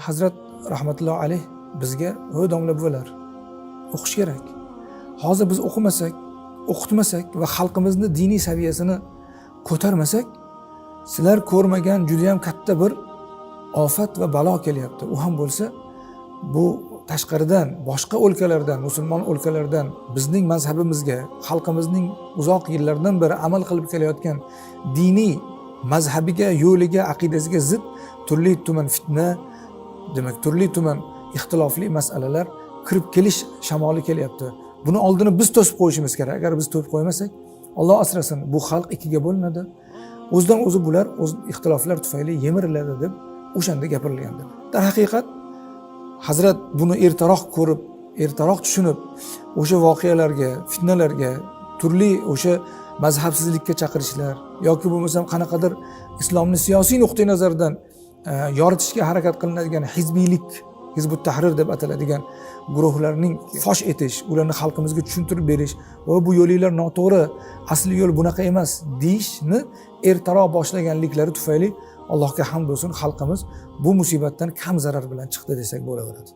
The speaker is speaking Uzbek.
Hazrat rahmatullohi alayh bizga "Voy domla buvilar, o'qish kerak. Hozir biz o'qimasak, o'qitmasak va xalqimizni diniy saviyasini ko'tarmasak, sizlar ko'rmagan juda ham katta bir ofat va balo kelyapti. U ham bo'lsa, bu tashqaridan, boshqa o'lkalardan, musulmon o'lkalardan bizning mazhabimizga, xalqimizning uzoq yillardan beri amal qilib kelayotgan diniy mazhabiga, yo'liga, aqidasiga zid turli-tuman fitna, demak, turli-tuman ixtilofli masalalar kirib kelish shamoli kelyapti. Buni oldini biz to'sib qo'yishimiz kerak. Agar biz to'sib qo'ymasak, Alloh asrasin, bu xalq ikkiga bo'linadi. O'zidan o'zi bular o'z ixtiloflar tufayli yemiriladi deb o'shanda gapirilgandi. Darhaqiqat Hazrat buni ertaroq ko'rib, ertaroq tushunib, o'sha voqealarga, fitnalarga, turli o'sha mazhabsizlikka chaqirishlar yoki bo'lmasam qanaqadir islomni siyosiy nuqtai nazardan yoritishga harakat qilinadigan hizbiylik, Hizbut Tahrir deb ataladigan guruhlarning fosh etish, ularni xalqimizga tushuntirib berish va bu yo'linglar noto'g'ri, asli yo'l bunaqa emas deyishni ertaroq boshlaganliklari tufayli Allohga hamd bo'lsin, xalqimiz bu musibatdan kam zarar bilan chiqdi desak bo'laveradi.